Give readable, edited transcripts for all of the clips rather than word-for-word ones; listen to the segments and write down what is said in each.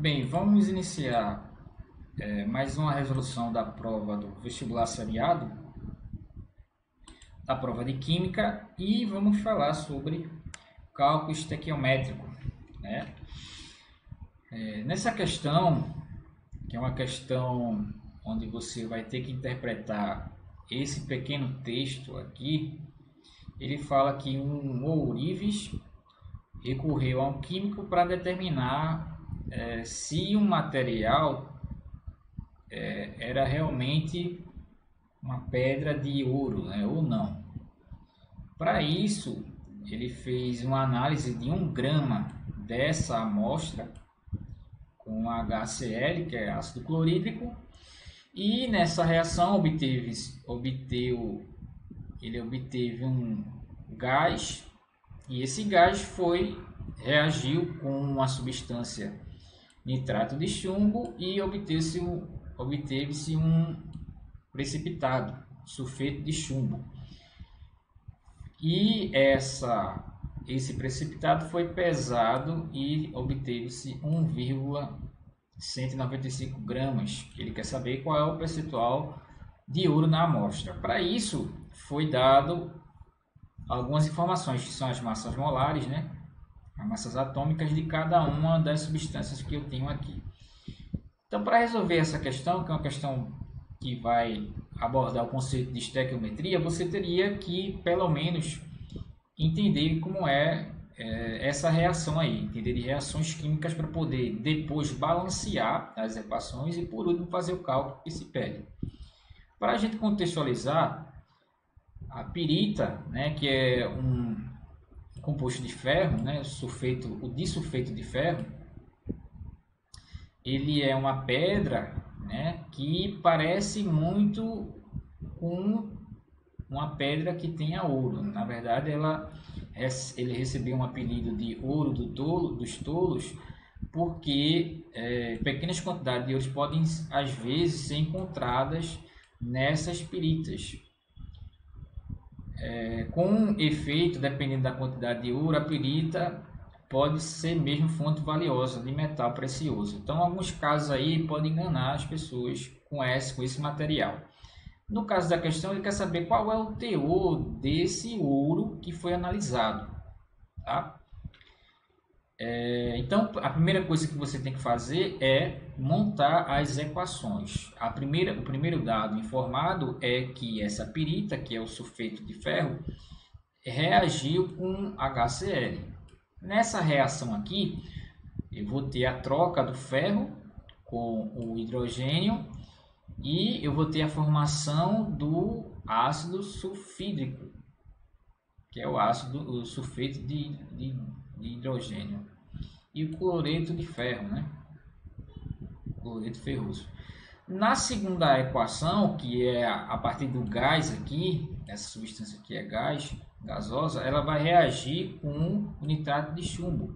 Bem, vamos iniciar mais uma resolução da prova do vestibular seriado, da prova de Química, e vamos falar sobre cálculo estequiométrico, né? Nessa questão, que é uma questão onde você vai ter que interpretar esse pequeno texto aqui, ele fala que um ourives recorreu a um químico para determinar se um material era realmente uma pedra de ouro, né, ou não. Para isso, ele fez uma análise de 1 grama dessa amostra com HCl, que é ácido clorídrico, e nessa reação ele obteve um gás, e esse gás reagiu com uma substância nitrato de chumbo e obteve-se um precipitado, sulfeto de chumbo. E esse precipitado foi pesado e obteve-se 1,195 gramas. Ele quer saber qual é o percentual de ouro na amostra. Para isso, foi dado algumas informações, que são as massas molares, né? As massas atômicas de cada uma das substâncias que eu tenho aqui. Então, para resolver essa questão, que é uma questão que vai abordar o conceito de estequiometria, você teria que, pelo menos, entender como é essa reação aí, entender de reações químicas para poder depois balancear as equações e, por último, fazer o cálculo que se pede. Para a gente contextualizar, a pirita, né, que é um composto de ferro, né, o disulfeito de ferro, ele é uma pedra, né, que parece muito com uma pedra que tenha ouro. Na verdade, ele recebeu um apelido de ouro dos tolos, porque pequenas quantidades de ouro podem, às vezes, ser encontradas nessas piritas. Com efeito, dependendo da quantidade de ouro, a pirita pode ser mesmo fonte valiosa de metal precioso. Então, em alguns casos aí pode enganar as pessoas com esse material. No caso da questão, ele quer saber qual é o teor desse ouro que foi analisado, tá? Então, a primeira coisa que você tem que fazer é montar as equações. O primeiro dado informado é que essa pirita, que é o sulfeto de ferro, reagiu com HCl. Nessa reação aqui, eu vou ter a troca do ferro com o hidrogênio e eu vou ter a formação do ácido sulfídrico, que é o sulfeto de hidrogênio, e o cloreto de ferro, né? Cloreto ferroso. Na segunda equação, que é a partir do gás aqui, essa substância aqui é gasosa, ela vai reagir com o nitrato de chumbo,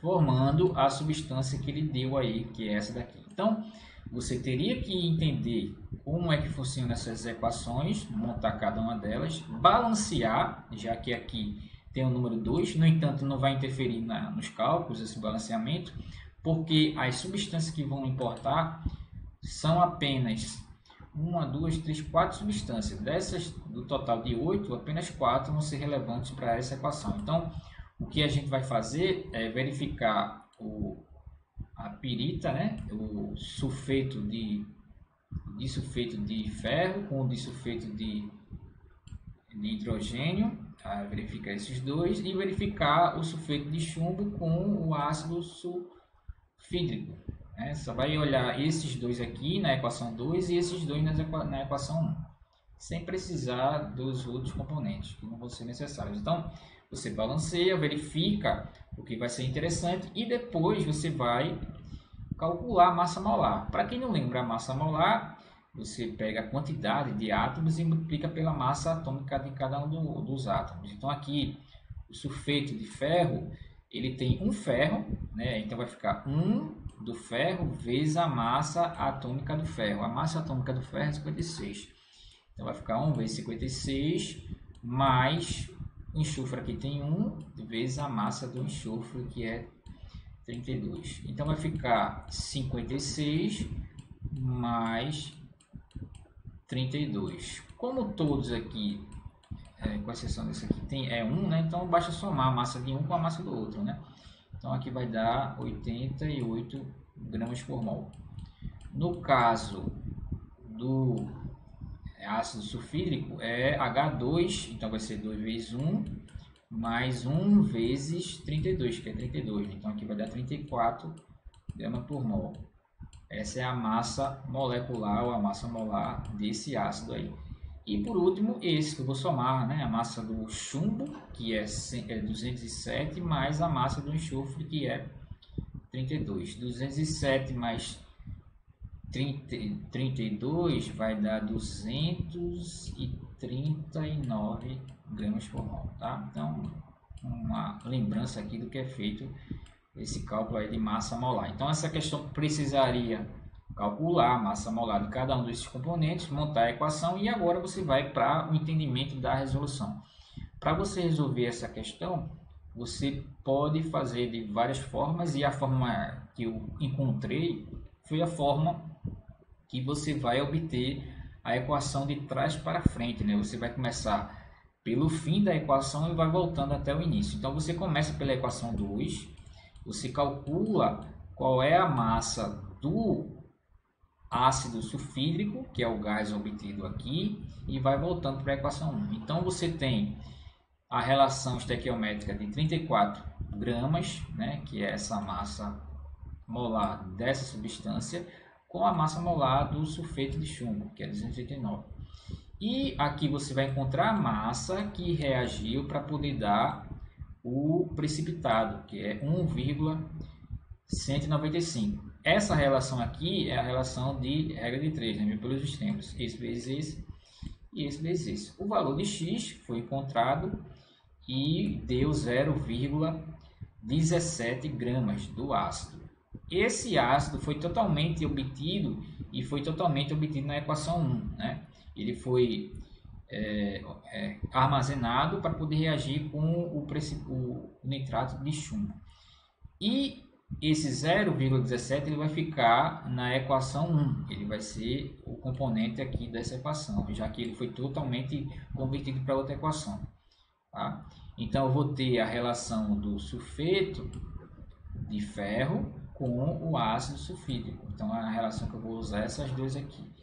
formando a substância que ele deu aí, que é essa daqui. Então, você teria que entender como é que funcionam essas equações, montar cada uma delas, balancear, já que aqui tem o número 2, no entanto, não vai interferir nos cálculos esse balanceamento, porque as substâncias que vão importar são apenas 1, 2, 3, 4 substâncias. Dessas, do total de 8, apenas 4 vão ser relevantes para essa equação. Então, o que a gente vai fazer é verificar a pirita, né? O sulfeto de ferro com o disulfeito de hidrogênio, verificar esses dois, e verificar o sulfeto de chumbo com o ácido sulfídrico. Só vai olhar esses dois aqui na equação 2 e esses dois na equação 1, sem precisar dos outros componentes, que não vão ser necessários. Então, você balanceia, verifica o que vai ser interessante e depois você vai calcular a massa molar. Para quem não lembra a massa molar, você pega a quantidade de átomos e multiplica pela massa atômica de cada um dos átomos. Então, aqui, o sulfeto de ferro, ele tem um ferro, né? Então, vai ficar 1 do ferro vezes a massa atômica do ferro. A massa atômica do ferro é 56. Então, vai ficar 1 vezes 56 mais o enxofre aqui tem 1 vezes a massa do enxofre, que é 32. Então vai ficar 56 mais 32. Como todos aqui, com exceção desse aqui, tem 1, né? Então basta somar a massa de um com a massa do outro, né? Então aqui vai dar 88 gramas por mol. No caso do ácido sulfídrico é H2, então vai ser 2 vezes 1 mais 1 vezes 32, que é 32. Então aqui vai dar 34 gramas por mol. Essa é a massa molecular ou a massa molar desse ácido aí. E por último, esse que eu vou somar, né? A massa do chumbo, que é 207, mais a massa do enxofre, que é 32. 207 mais 32 vai dar 239 gramas por mol, tá? Então, uma lembrança aqui do que é feito esse cálculo aí de massa molar. Então, essa questão precisaria calcular a massa molar de cada um desses componentes, montar a equação e agora você vai para o entendimento da resolução. Para você resolver essa questão, você pode fazer de várias formas e a forma que eu encontrei foi a forma que você vai obter a equação de trás para frente, né? Você vai começar pelo fim da equação e vai voltando até o início. Então você começa pela equação 2, você calcula qual é a massa do ácido sulfídrico, que é o gás obtido aqui, e vai voltando para a equação 1. Então você tem a relação estequiométrica de 34 gramas, né, que é essa massa molar dessa substância, com a massa molar do sulfeto de chumbo, que é 289. E aqui você vai encontrar a massa que reagiu para poder dar o precipitado, que é 1,195. Essa relação aqui é a relação de regra de 3, né, pelos extremos, esse vezes esse e esse vezes esse. O valor de x foi encontrado e deu 0,17 gramas do ácido. Esse ácido foi totalmente obtido na equação 1, né? Ele foi armazenado para poder reagir com o nitrato de chumbo. E esse 0,17 ele vai ficar na equação 1, ele vai ser o componente aqui dessa equação, já que ele foi totalmente convertido para outra equação. Tá? Então eu vou ter a relação do sulfeto de ferro com o ácido sulfídrico. Então a relação que eu vou usar é essas duas aqui.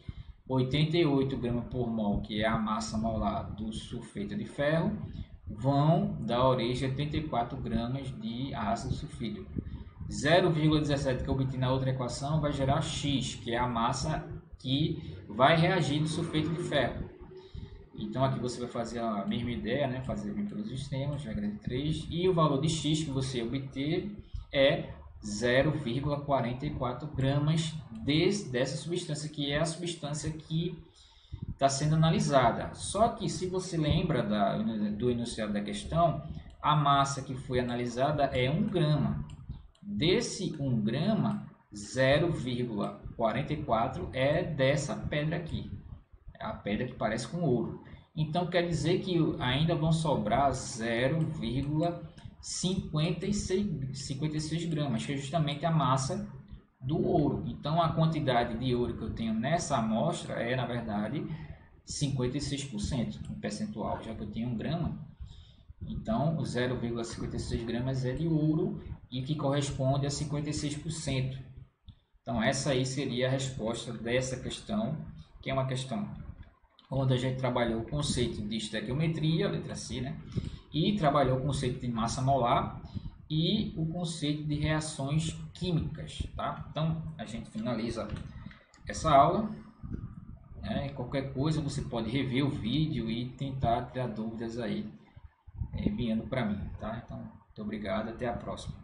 88 gramas por mol, que é a massa molar do sulfeto de ferro, vão dar origem a 84 gramas de ácido sulfídrico. 0,17 que eu obtive na outra equação vai gerar X, que é a massa que vai reagir no sulfeto de ferro. Então aqui você vai fazer a mesma ideia, né? Fazer pelos extremos, regra de 3, e o valor de X que você obter é 0,44 gramas dessa substância, que é a substância que está sendo analisada. Só que se você lembra do enunciado da questão, a massa que foi analisada é 1 grama. Desse 1 grama, 0,44 é dessa pedra aqui, a pedra que parece com ouro. Então quer dizer que ainda vão sobrar 0,56 gramas, que é justamente a massa do ouro. Então a quantidade de ouro que eu tenho nessa amostra é, na verdade, 56% em percentual, já que eu tenho 1 grama. Então 0,56 gramas é de ouro e que corresponde a 56%. Então essa aí seria a resposta dessa questão, que é uma questão onde a gente trabalhou o conceito de estequiometria, letra C, né? E trabalhou o conceito de massa molar e o conceito de reações químicas, tá? Então a gente finaliza essa aula, né? Qualquer coisa você pode rever o vídeo e tentar tirar dúvidas aí enviando para mim, tá? Então muito obrigado, até a próxima.